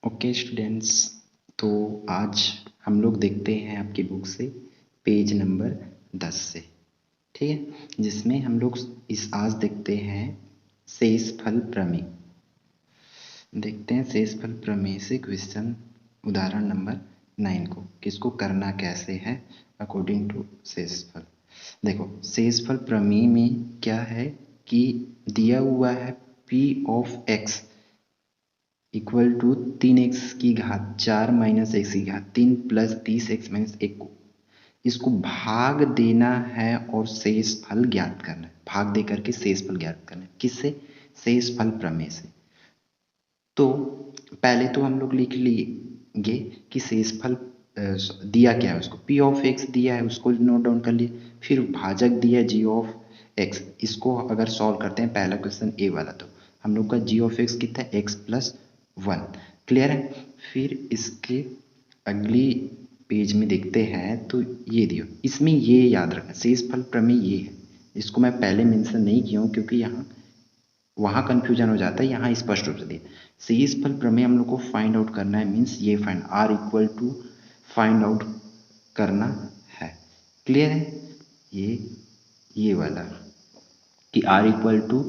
Okay students, तो आज हम लोग देखते हैं आपकी बुक से पेज नंबर 10 से, ठीक है, जिसमें हम लोग आज देखते हैं शेषफल प्रमेय। देखते हैं शेषफल प्रमेय से क्वेश्चन उदाहरण नंबर 9 को, किसको करना कैसे है अकॉर्डिंग टू शेषफल। देखो, शेषफल प्रमेय में क्या है कि दिया हुआ है p of x equal to 3x की घात 4 माइनस x की घात 3 प्लस 30x माइनस 1 को इसको भाग देना है और शेषफल ज्ञात करना है। भाग दे करके शेषफल ज्ञात करना है। किससे? शेषफल प्रमेय से। तो पहले तो हम लोग लिख लेंगे कि शेषफल दिया क्या है, उसको p ऑफ x दिया है, उसको नोट डाउन कर लिए। फिर भाजक दिया है g ऑफ x, इसको अगर सॉल्व करते हैं पहला क्वेश्चन ए वाला, तो हम लोग का g ऑफ x कितना है, x प्लस 1। क्लियर है। फिर इसके अगली पेज में देखते हैं तो ये दियो, इसमें ये याद रखना शेषफल प्रमेय ये है। इसको मैं पहले मेंशन नहीं किया हूँ क्योंकि यहाँ वहाँ कन्फ्यूजन हो जाता है, यहाँ स्पष्ट रूप से दिया शेषफल प्रमेय हम लोग को फाइंड आउट करना है। मीन्स ये find R equal to find out करना है। क्लियर है। ये वाला कि आर इक्वल टू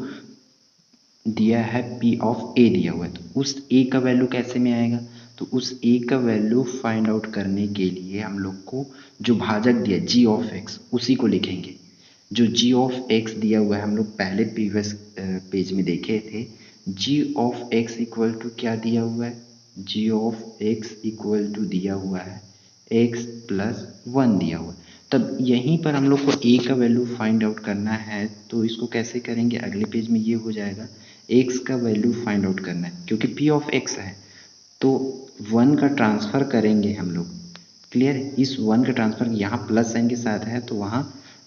दिया है p ऑफ a दिया हुआ है, तो उस a का वैल्यू कैसे में आएगा, तो उस a का वैल्यू फाइंड आउट करने के लिए हम लोग को जो भाजक दिया g ऑफ x उसी को लिखेंगे। जो g ऑफ x दिया हुआ है हम लोग पहले प्रीवियस पेज में देखे थे, g of x equal to क्या दिया हुआ है, g of x equal to दिया हुआ है x प्लस 1 दिया हुआ है। तब यहीं पर हम लोग को a का वैल्यू फाइंड आउट करना है, तो इसको कैसे करेंगे, अगले पेज में ये हो जाएगा x का वैल्यू फाइंड आउट करना है क्योंकि p ऑफ x है, तो 1 का ट्रांसफ़र करेंगे हम लोग। क्लियर है। इस 1 का ट्रांसफ़र यहाँ प्लस साइन के साथ है तो वहाँ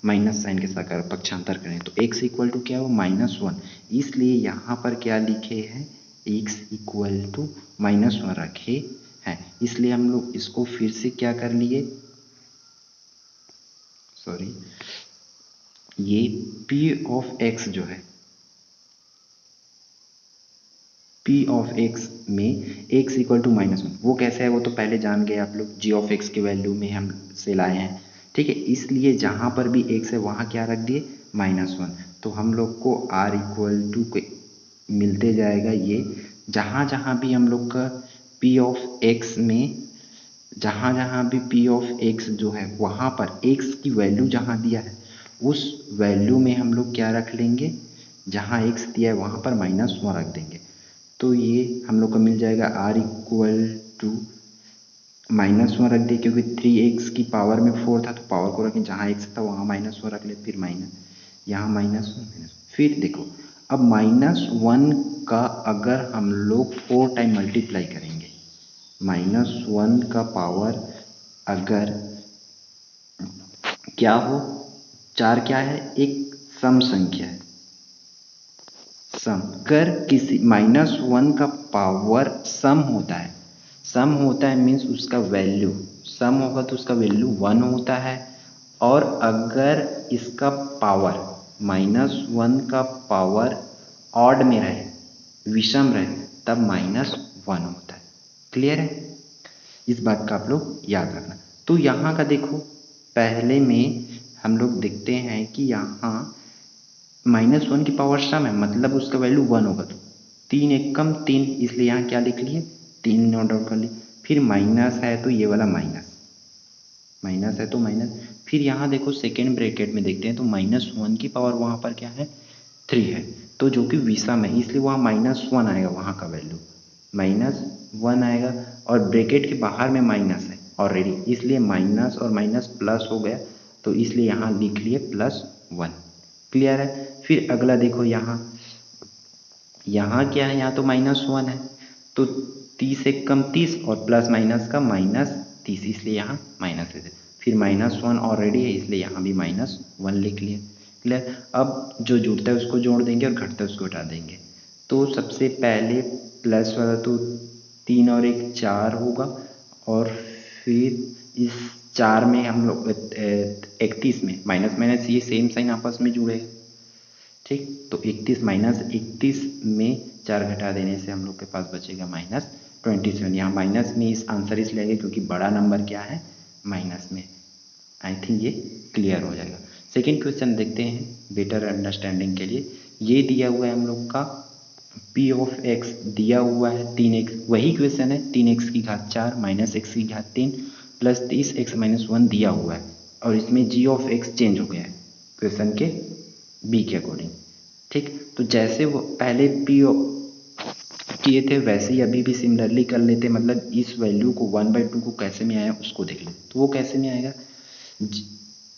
माइनस साइन के साथ पक्षांतर करें, तो x इक्वल टू क्या हो, -1। इसलिए यहाँ पर क्या लिखे हैं, x इक्वल टू -1 रखे हैं। इसलिए हम लोग इसको फिर से क्या कर लिए, सॉरी, ये p ऑफ x जो है, p ऑफ x में x इक्वल टू -1 वो कैसे है वो तो पहले जान गए आप लोग, g ऑफ x के वैल्यू में हम से लाए हैं। ठीक है, इसलिए जहाँ पर भी x है वहाँ क्या रख दिए, -1। तो हम लोग को r इक्वल टू मिलते जाएगा ये, जहाँ जहाँ भी हम लोग का p ऑफ x में, जहाँ जहाँ भी p ऑफ x जो है वहाँ पर x की वैल्यू जहाँ दिया है उस वैल्यू में हम लोग क्या रख लेंगे, जहाँ x दिया है वहाँ पर -1 रख देंगे। तो ये हम लोग को मिल जाएगा r इक्वल टू -1 रख दिए क्योंकि 3x की पावर में 4 था तो पावर को रखें, जहाँ x था वहाँ -1 रख ले, फिर माइनस, यहाँ -1। फिर देखो, अब -1 का अगर हम लोग 4 टाइम मल्टीप्लाई करेंगे, -1 का पावर अगर क्या हो, 4 क्या है, एक सम संख्या है, सम कर किसी -1 का पावर सम होता है, सम होता है मीन्स उसका वैल्यू सम होगा तो उसका वैल्यू 1 होता है। और अगर इसका पावर -1 का पावर ऑड में रहे, विषम रहे, तब -1 होता है। क्लियर है। इस बात का आप लोग याद रखना। तो यहाँ का देखो, पहले में हम लोग देखते हैं कि यहाँ -1 की पावर सम है मतलब उसका वैल्यू 1 होगा, तो 3 एक कम 3, इसलिए यहाँ क्या लिख लिए, 3 नोट डाउन कर लिए। फिर माइनस है तो ये वाला माइनस है तो माइनस। फिर यहाँ देखो सेकेंड ब्रैकेट में देखते हैं तो -1 की पावर वहाँ पर क्या है, 3 है, तो जो कि विषम है इसलिए वहाँ -1 आएगा, वहाँ का वैल्यू -1 आएगा। और ब्रैकेट के बाहर में माइनस है ऑलरेडी, इसलिए माइनस और माइनस प्लस हो गया, तो इसलिए यहाँ लिख लिए +1। क्लियर है। फिर अगला देखो, यहाँ क्या है, यहाँ तो -1 है, तो 30 एक कम 30 और प्लस माइनस का -30, इसलिए यहाँ माइनस है। फिर -1 ऑलरेडी है इसलिए यहाँ भी -1 लिख लिया। क्लियर। अब जो जुड़ता है उसको जोड़ देंगे और घटता है उसको घटा देंगे। तो सबसे पहले प्लस वाला तो 3 और 1 4 होगा, और फिर इस 4 में हम लोग 31 में माइनस ये सेम साइन आपस में जुड़े, ठीक। तो 31 में 4 घटा देने से हम लोग के पास बचेगा -3। 27। यहाँ माइनस में इस आंसर इसलिए आएगा क्योंकि बड़ा नंबर क्या है, माइनस में। आई थिंक ये क्लियर हो जाएगा। सेकेंड क्वेश्चन देखते हैं बेटर अंडरस्टैंडिंग के लिए। ये दिया हुआ है हम लोग का पी ऑफ एक्स दिया हुआ है 3x, वही क्वेश्चन है 3x की घात 4 माइनस एक्स की घात 3 प्लस 30x माइनस 1 दिया हुआ है, और इसमें जी ऑफ एक्स चेंज हो गया है क्वेश्चन के बी के अकॉर्डिंग। ठीक, तो जैसे वो पहले पी किए थे वैसे ही अभी भी सिमिलरली कर लेते, मतलब इस वैल्यू को 1/2 को कैसे में आया उसको देख लेते। तो वो कैसे में आएगा,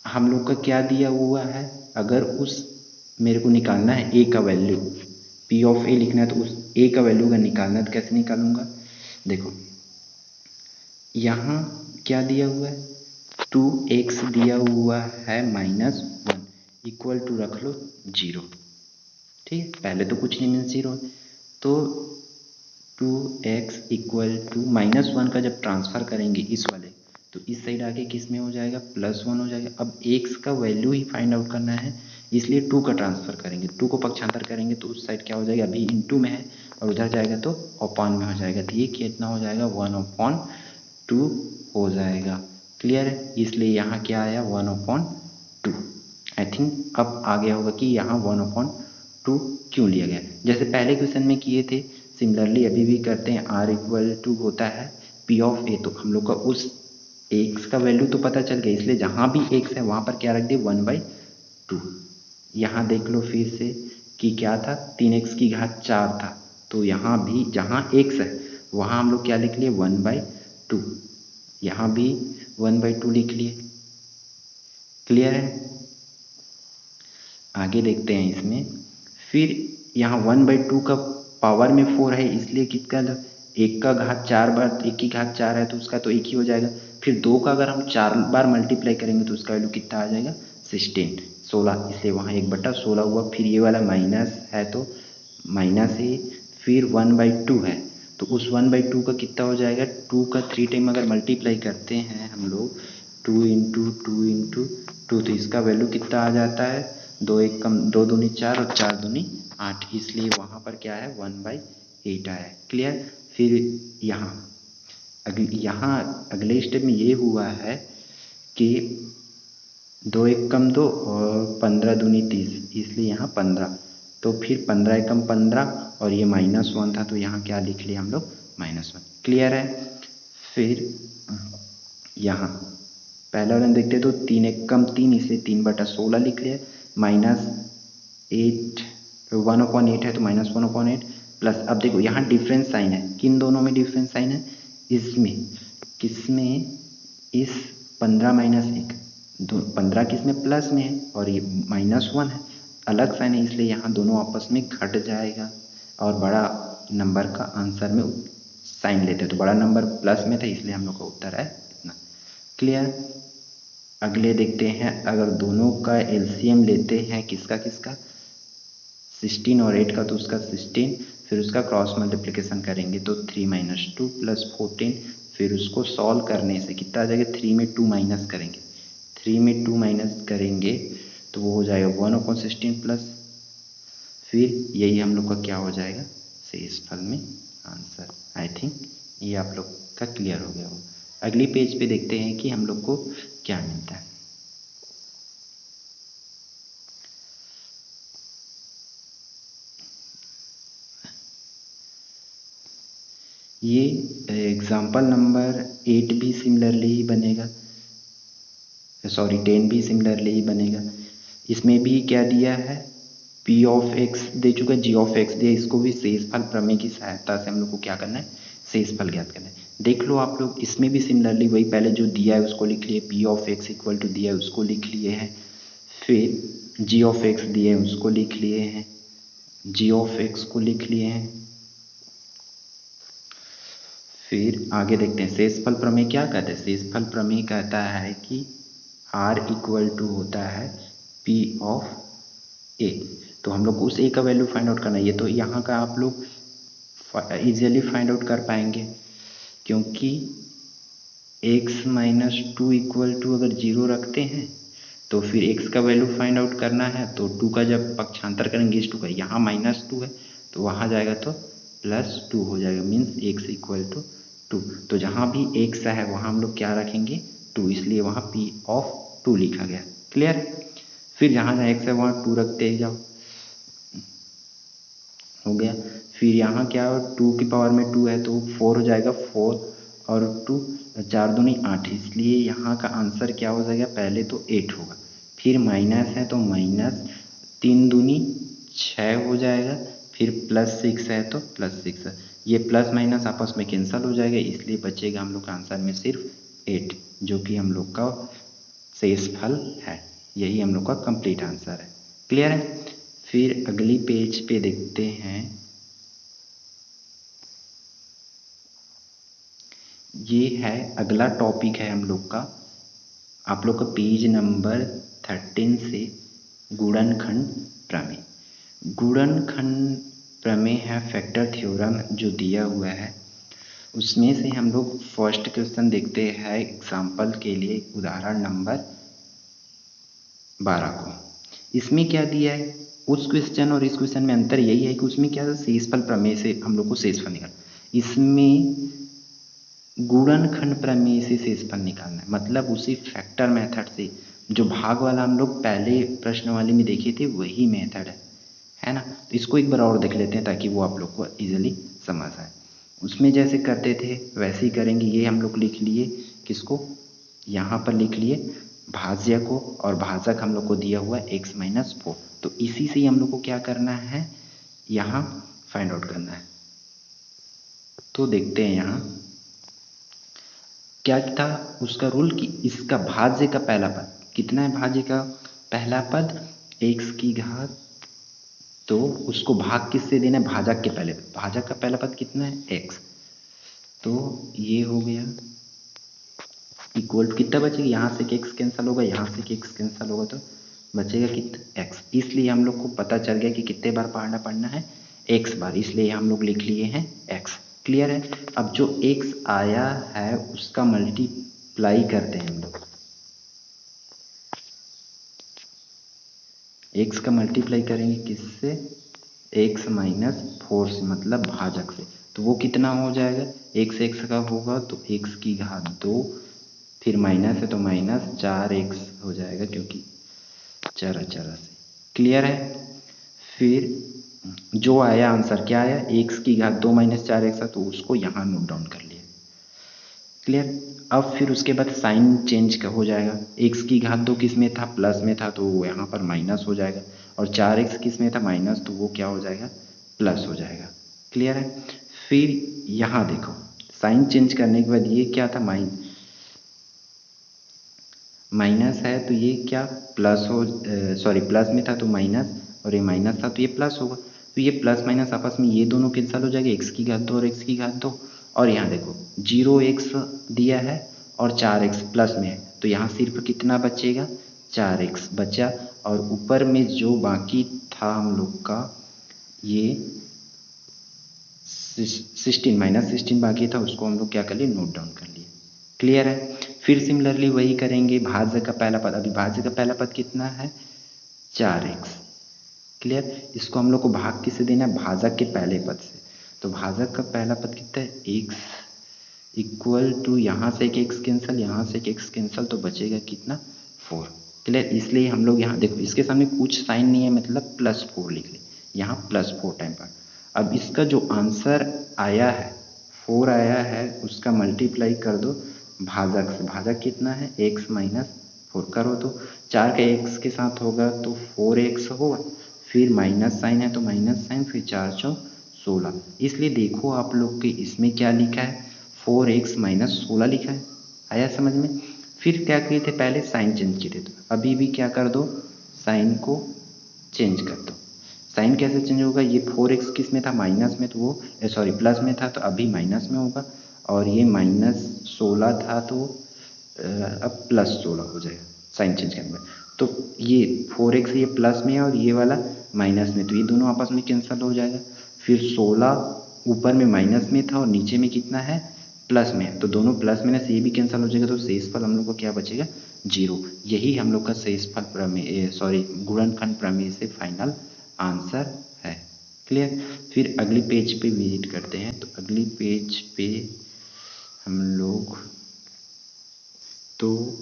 हम लोग का क्या दिया हुआ है, अगर उस मेरे को निकालना है ए का वैल्यू, पी ऑफ ए लिखना है, तो उस ए का वैल्यू का निकालना है तो कैसे निकालूंगा। देखो यहाँ क्या दिया हुआ है, 2x दिया हुआ है -1 इक्वल टू रख लो 0। ठीक है, पहले तो कुछ नहीं मीन्स 0, तो 2x इक्वल टू -1 का जब ट्रांसफ़र करेंगे इस वाले, तो इस साइड आके किस में हो जाएगा, +1 हो जाएगा। अब x का वैल्यू ही फाइंड आउट करना है, इसलिए 2 का ट्रांसफ़र करेंगे, 2 को पक्षांतर करेंगे तो उस साइड क्या हो जाएगा, अभी इनटू में है और उधर जाएगा तो अपॉन में हो जाएगा, तो ये कितना हो जाएगा 1/2 हो जाएगा। क्लियर है, इसलिए यहाँ क्या आया 1/2। आई थिंक अब आ गया होगा कि यहाँ 1/2 क्यों लिया गया। जैसे पहले क्वेश्चन में किए थे सिमिलरली अभी भी करते हैं। r इक्वल टू होता है p ऑफ a, तो हम लोग का उस x का वैल्यू तो पता चल गया, इसलिए जहाँ भी x है वहाँ पर क्या रख दिए 1/2। यहाँ देख लो फिर से कि क्या था, 3x की घात 4 था, तो यहाँ भी जहाँ x है वहाँ हम लोग क्या लिख लिए 1/2, यहाँ भी 1/2 लिख लिए। क्लियर है, आगे देखते हैं इसमें। फिर यहाँ 1/2 का पावर में 4 है, इसलिए कितना, एक का घात 4 बार, एक की घात 4 है तो उसका तो एक ही हो जाएगा। फिर 2 का अगर हम 4 बार मल्टीप्लाई करेंगे तो उसका वैल्यू कितना आ जाएगा 16, इसलिए वहाँ 1/16 हुआ। फिर ये वाला माइनस है तो माइनस ही, फिर 1/2 है तो उस 1/2 का कितना हो जाएगा, 2 का 3 टाइम अगर मल्टीप्लाई करते हैं हम लोग 2 इंटू 2 इंटू 2, तो इसका वैल्यू कितना आ जाता है, 2 एक कम 2 दूनी 4 और 4 दूनी 8, इसलिए वहाँ पर क्या है 1/8 आया है। क्लियर। फिर यहाँ अगले स्टेप में ये हुआ है कि 2 एक कम 2 और 15 दूनी 30, इसलिए यहाँ 15, तो फिर 15 एकम 15 और ये -1 था तो यहाँ क्या लिख लिया हम लोग -1। क्लियर है। फिर यहाँ पहला वाला देखते तो 3 एकम 3, इसलिए 3/16 लिख लिया, -8 1/8 है तो -1/8 प्लस। अब देखो यहाँ डिफरेंस साइन है, किन दोनों में डिफरेंस साइन है, इसमें किसमें, इस 15 -1, 15 किसमें प्लस में है और ये -1 है, अलग साइन है, इसलिए यहाँ दोनों आपस में घट जाएगा और बड़ा नंबर का आंसर में साइन लेते हैं, तो बड़ा नंबर प्लस में था इसलिए हम लोग का उत्तर है इतना। क्लियर। अगले देखते हैं, अगर दोनों का एलसीएम लेते हैं किसका 16 और 8 का, तो उसका 16, फिर उसका क्रॉस मल्टीप्लिकेशन करेंगे तो 3 - 2 + 14, फिर उसको सॉल्व करने से कितना आ जाएगा, 3 में 2 माइनस करेंगे, 3 में 2 माइनस करेंगे तो वो हो जाएगा 1/16 प्लस, फिर यही हम लोग का क्या हो जाएगा शेषफल में आंसर। आई थिंक ये आप लोग का क्लियर हो गया हो। अगली पेज पे देखते हैं कि हम लोग को क्या मिलता है। ये एग्जाम्पल नंबर 8 भी सिमिलरली ही बनेगा, सॉरी 10 भी सिमिलरली ही बनेगा। इसमें भी क्या दिया है, पी ऑफ एक्स दे चुका है, जी ऑफ एक्स दिया, इसको भी शेषफल प्रमेय की सहायता से हम लोग को क्या करना है, शेषफल ज्ञात करना है। देख लो आप लोग, इसमें भी सिमिलरली वही पहले जो दिया है उसको लिख लिए, p of x equal to दिया है उसको लिख लिए हैं, फिर जी ऑफ एक्स दिए हैं उसको लिख लिए हैं, जी ऑफ एक्स को लिख लिए हैं। फिर आगे देखते हैं शेषफल प्रमेय क्या कहते हैं। शेषफल प्रमेय कहता है कि r इक्वल टू होता है p ऑफ a, तो हम लोग को उस a का वैल्यू फाइंड आउट करना है। ये तो यहाँ का आप लोग इजीली फाइंड आउट कर पाएंगे, क्योंकि x - 2 इक्वल टू अगर 0 रखते हैं तो फिर x का वैल्यू फाइंड आउट करना है, तो 2 का जब पक्षांतर करेंगे इस 2 का, यहाँ -2 है तो वहाँ जाएगा तो प्लस 2 हो जाएगा, मीन्स x इक्वल टू 2। तो जहाँ भी x है वहाँ हम लोग क्या रखेंगे 2, इसलिए वहाँ p ऑफ 2 लिखा गया। क्लियर है। फिर जहाँ जहाँ x है वहाँ 2 रखते ही जाओ, हो गया। फिर यहाँ क्या हो 2 की पावर में 2 है तो 4 हो जाएगा, 4 और 2 4 दूनी 8, इसलिए यहाँ का आंसर क्या हो जाएगा, पहले तो 8 होगा, फिर माइनस है तो माइनस 3 दूनी 6 हो जाएगा, फिर प्लस 6 है तो प्लस 6 है। ये प्लस माइनस आपस में कैंसल हो जाएगा, इसलिए बचेगा हम लोग का आंसर में सिर्फ 8, जो कि हम लोग का शेषफल है। यही हम लोग का कंप्लीट आंसर है। क्लियर है। फिर अगली पेज पे देखते हैं, ये है अगला टॉपिक है हम लोग का, आप लोग का पेज नंबर 13 से गुणनखंड प्रमेय। गुणनखंड प्रमेय है फैक्टर थ्योरम जो दिया हुआ है, उसमें से हम लोग फर्स्ट क्वेश्चन देखते हैं एग्जाम्पल के लिए, उदाहरण नंबर 12 को। इसमें क्या दिया है, उस क्वेश्चन और इस क्वेश्चन में अंतर यही है कि उसमें क्या है शेषफल प्रमेय से हम लोग को शेषफल निकालना, इसमें गुणनखंड प्रमेय से शेषफल निकालना है, मतलब उसी फैक्टर मेथड से जो भाग वाला हम लोग पहले प्रश्न वाले में देखे थे वही मेथड है ना। तो इसको एक बार और देख लेते हैं ताकि वो आप लोग को इजीली समझ आए। उसमें जैसे करते थे वैसे ही करेंगे। ये हम लोग लिख लिए, किसको, यहाँ पर लिख लिए भाज्य को, और भाजक हम लोग को दिया हुआ है x माइनस 4। तो इसी से ही हम लोग को क्या करना है, यहाँ फाइंड आउट करना है। तो देखते हैं यहाँ क्या था उसका रूल कि इसका भाज्य का पहला पद कितना है, भाज्य का पहला पद x की घात, तो उसको भाग किससे देना है, भाजक के पहले पद। भाजक का पहला पद कितना है x, तो ये हो गया इक्वल टू कितना बचेगा, यहाँ से x कैंसिल होगा, यहाँ से x कैंसिल होगा, तो बचेगा कितना x। इसलिए हम लोग को पता चल गया कि कितने बार पढ़ना है, x बार, इसलिए हम लोग लिख लिए हैं x। क्लियर है। अब जो x आया है उसका मल्टीप्लाई करते हैं हम लोग, x का मल्टीप्लाई करेंगे किससे, x माइनस 4 से, मतलब भाजक से। तो वो कितना हो जाएगा, x का होगा तो x की घात 2, फिर माइनस है तो माइनस 4x हो जाएगा क्योंकि चरा चरा से। क्लियर है। फिर जो आया आंसर क्या आया, x की घात 2 माइनस 4x है, तो उसको यहाँ नोट डाउन कर लिया। क्लियर। अब फिर उसके बाद साइन चेंज का हो जाएगा, x की घात 2 किस में था, प्लस में था, तो वो यहाँ पर माइनस हो जाएगा, और 4x किस में था, माइनस, तो वो क्या हो जाएगा, प्लस हो जाएगा। क्लियर है। फिर यहाँ देखो साइन चेंज करने के बाद ये क्या था, माइनस है तो ये क्या प्लस हो, सॉरी प्लस में था तो माइनस, और ये माइनस था तो ये प्लस होगा। तो ये प्लस माइनस आपस में ये दोनों कैंसिल हो जाएगा, x की घात 2 और x की घात 2। और यहाँ देखो 0x दिया है और 4x प्लस में है, तो यहाँ सिर्फ कितना बचेगा, 4x बचा, और ऊपर में जो बाकी था हम लोग का ये 16 माइनस 16 बाकी था, उसको हम लोग क्या कर लिए, नोट डाउन कर लिए। क्लियर है। फिर सिमिलरली वही करेंगे, भाज्य का पहला पद, अभी भाज्य का पहला पद कितना है, 4x। क्लियर। इसको हम लोग को भाग किससे देना है, भाजक के पहले पद से। तो भाजक का पहला पद कितना है, x इक्वल टू, यहाँ से एक x कैंसिल, यहाँ से एक x कैंसिल, तो बचेगा कितना, 4। क्लियर। इसलिए हम लोग यहाँ देखो इसके सामने कुछ साइन नहीं है, मतलब +4 लिख ले, यहाँ +4 टाइम पर। अब इसका जो आंसर आया है 4 आया है, उसका मल्टीप्लाई कर दो भाजक से। भाजक कितना है, x माइनस 4 करो तो 4 का x के साथ होगा तो 4x होगा, फिर माइनस साइन है तो माइनस साइन, फिर 4 चौ 16। इसलिए देखो आप लोग के इसमें क्या लिखा है, 4x माइनस 16 लिखा है। आया समझ में। फिर क्या किए थे, पहले साइन चेंज किए थे, तो अभी भी क्या कर दो, साइन को चेंज कर दो। साइन कैसे चेंज होगा, ये 4x किस में था, माइनस में, तो वो सॉरी प्लस में था तो अभी माइनस में होगा, और ये माइनस 16 था तो अब +16 हो जाएगा साइन चेंज करने में। तो ये 4x ये प्लस में है और ये वाला माइनस में, तो ये दोनों आपस में कैंसिल हो जाएगा। फिर 16 ऊपर में माइनस में था और नीचे में कितना है, प्लस में है, तो दोनों प्लस में से ये भी कैंसिल हो जाएगा, तो शेषफल हम लोग को क्या बचेगा, 0। यही हम लोग का शेषफल प्रमेय, सॉरी गुणनखंड प्रमेय से फाइनल आंसर है। क्लियर। फिर अगली पेज पे विजिट करते हैं। तो अगली पेज पे हम लोग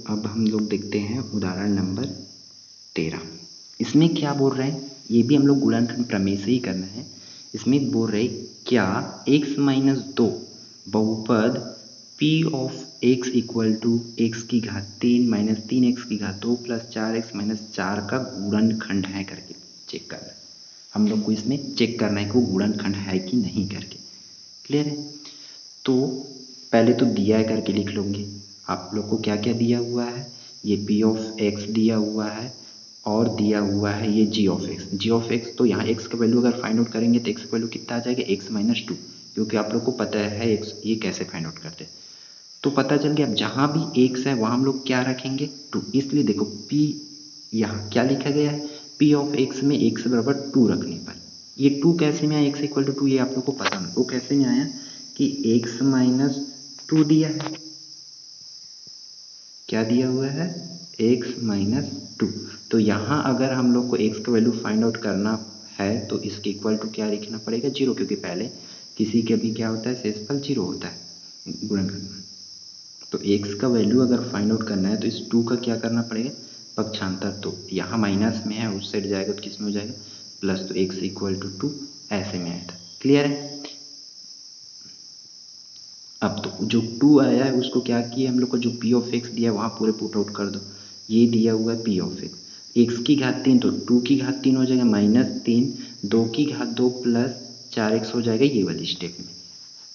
अब हम लोग देखते हैं उदाहरण नंबर 13। इसमें क्या बोल रहे हैं, ये भी हम लोग गुणनखंड प्रमेय से ही करना है। इसमें बोल रहे क्या x माइनस 2 बहुपद p of x equal to x की घात 3 माइनस 3x की घात 2 प्लस 4x माइनस 4 का गुणनखंड है करके चेक करना है। हम लोग को इसमें चेक करना है कि वो गुणनखंड है कि नहीं करके। क्लियर है। तो पहले तो दिया है करके लिख लोगे। आप लोग को क्या क्या दिया हुआ है, ये p ऑफ x दिया हुआ है और दिया हुआ है ये g of x। g of x तो यहाँ x का वैल्यू अगर फाइंड आउट करेंगे तो x का वैल्यू कितना आ जाएगा, x माइनस 2, क्योंकि आप लोग को पता है x ये कैसे फाइंड आउट करते हैं। तो पता चल गया। अब जहाँ भी x है वहाँ हम लोग क्या रखेंगे, 2। इसलिए देखो p यहाँ क्या लिखा गया है, p ऑफ x में x बराबर 2 रखने पर ये 2 कैसे में आया, x इक्वल टू 2, ये आप लोग को पता नहीं। वो कैसे में आया कि x माइनस 2 दिया है, क्या दिया हुआ है, x माइनस 2। तो यहाँ अगर हम लोग को x का वैल्यू फाइंड आउट करना है तो इसके इक्वल टू क्या लिखना पड़ेगा, 0, क्योंकि पहले किसी के भी क्या होता है, शेषफल 0 होता है गुणनखंड में। तो x का वैल्यू अगर फाइंड आउट करना है तो इस 2 का क्या करना पड़ेगा, पक्षांतर। तो यहाँ माइनस में है, उस साइड जाएगा तो किस में हो जाएगा, प्लस। तो x इक्वल टू 2 ऐसे में आया था। क्लियर है। अब तो जो 2 आया है उसको क्या किया हम लोग को, जो p ऑफ x दिया है वहाँ पूरे पुट आउट कर दो। ये दिया हुआ है p ऑफ x की घात 3, तो 2 की घात 3 हो जाएगा माइनस 3, 2 की घात 2 प्लस 4x हो जाएगा ये वाली स्टेप में।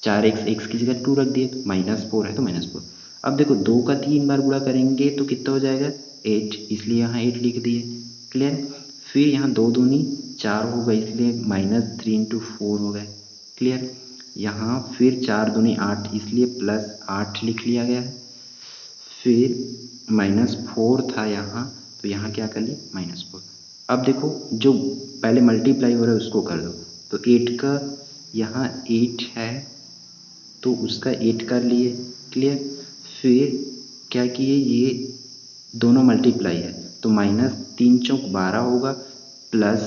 4x x की जगह 2 रख दिए तो माइनस 4 है तो माइनस 4। अब देखो 2 का 3 बार गुणा करेंगे तो कितना हो जाएगा, 8, इसलिए यहाँ 8 लिख दिए। क्लियर। फिर यहाँ 2 दूनी 4 होगा, इसलिए माइनस 3 इंटू 4 हो गए। क्लियर। यहाँ फिर 4 दूनी 8, इसलिए प्लस 8 लिख लिया गया है। फिर माइनस 4 था यहाँ, तो यहाँ क्या कर लिए, माइनस 4। अब देखो जो पहले मल्टीप्लाई हो रहा है उसको कर दो। तो 8 का यहाँ 8 है तो उसका 8 कर लिए। क्लियर। फिर क्या किए, ये दोनों मल्टीप्लाई है तो माइनस 3 चौक 12 होगा, प्लस।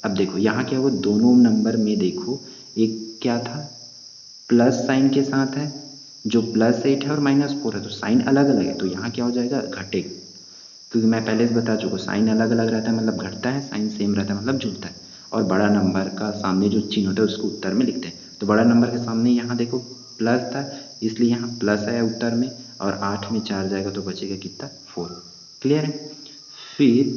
अब देखो यहाँ क्या होगा, दोनों नंबर में देखो एक क्या था, प्लस साइन के साथ है, जो प्लस 8 है और माइनस 4 है, तो साइन अलग अलग है तो यहाँ क्या हो जाएगा, घटेगा। क्योंकि मैं पहले से बता चुका, साइन अलग अलग रहता है मतलब घटता है, साइन सेम रहता है मतलब जुड़ता है। और बड़ा नंबर का सामने जो चिन्ह होता है उसको उत्तर में लिखते हैं। तो बड़ा नंबर के सामने यहाँ देखो प्लस था, इसलिए यहाँ प्लस आया उत्तर में, और 8 में 4 जाएगा तो बचेगा कितना, 4। क्लियर है। फिर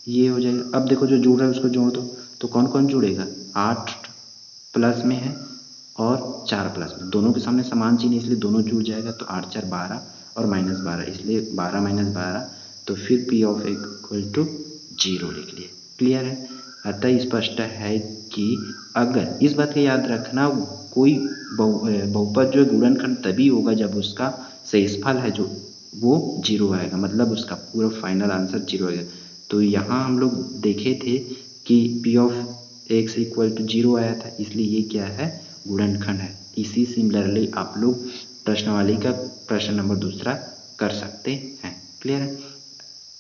ये हो जाएगा। अब देखो जो जुड़ रहा है उसको जोड़ दो, तो कौन कौन जुड़ेगा, 8 प्लस में है और 4 प्लस में, दोनों के सामने समान चिन्ह इसलिए दोनों जुड़ जाएगा। तो 8 4 12 और माइनस 12, इसलिए 12 माइनस 12, तो फिर p of x equal to 0 लिख लिए। क्लियर है। अतः स्पष्ट है कि अगर इस बात का याद रखना, कोई बहुपद जो गुणनखंड तभी होगा जब उसका शेषफल है जो वो 0 आएगा, मतलब उसका पूरा फाइनल आंसर 0 आएगा। तो यहाँ हम लोग देखे थे कि p of x equal to 0 आया था, इसलिए ये क्या है, गुणनखंड है। इसी सिमिलरली आप लोग प्रश्नावली का प्रश्न नंबर 2 कर सकते हैं। क्लियर है।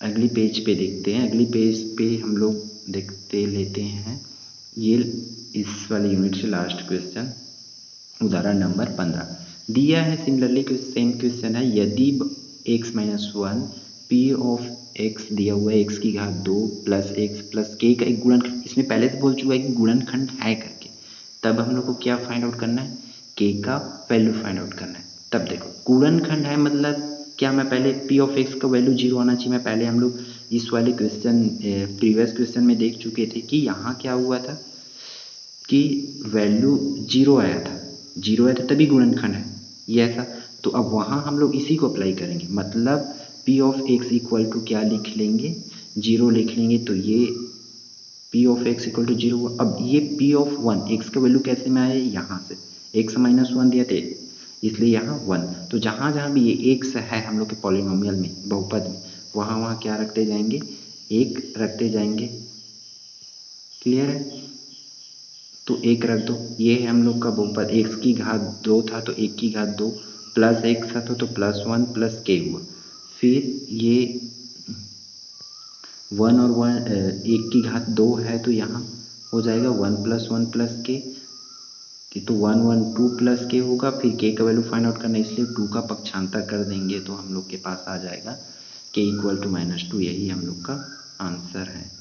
अगली पेज पे देखते हैं। अगली पेज पे हम लोग देखते लेते हैं ये इस वाले यूनिट से लास्ट क्वेश्चन, उदाहरण नंबर 15 दिया है। सिमिलरली सेम क्वेश्चन है, यदि x minus 1 p of x दिया हुआ है, x की घात 2 प्लस x प्लस k का एक गुणनखंड, इसमें पहले से बोल चुका है कि गुणनखंड है करके, तब हम लोग को क्या फाइंड आउट करना है, k का वैल्यू फाइंड आउट करना है। तब देखो गुणनखंड है मतलब क्या, मैं पहले p ऑफ x का वैल्यू 0 आना चाहिए। मैं पहले हम लोग इस वाले क्वेश्चन प्रीवियस क्वेश्चन में देख चुके थे कि यहाँ क्या हुआ था कि वैल्यू 0 आया था, 0 आया था तभी गुणनखंड है ये ऐसा। तो अब वहाँ हम लोग इसी को अप्लाई करेंगे, मतलब p of x equal to क्या लिख लेंगे, 0 लिख लेंगे। तो ये p of x equal to 0। अब ये p ऑफ 1, x का वैल्यू कैसे में आया, यहाँ से x माइनस 1 दिया थे इसलिए यहाँ 1। तो जहाँ जहाँ भी ये x है हम लोग के पॉलिनोमियल में, बहुपद में, वहाँ वहाँ क्या रखते जाएंगे, 1 रखते जाएंगे। क्लियर है। तो 1 रख दो। ये है हम लोग का बहुपद, x की घात 2 था तो 1 की घात 2 प्लस x था तो प्लस 1 प्लस k हुआ। फिर ये 1 और 1 1 की घात 2 है तो यहाँ हो जाएगा 1 + 1 + k, तो 1 1 2 + k होगा। फिर k का वैल्यू फाइंड आउट करना है, इसलिए 2 का पक्षांतर कर देंगे तो हम लोग के पास आ जाएगा k = -2। यही हम लोग का आंसर है।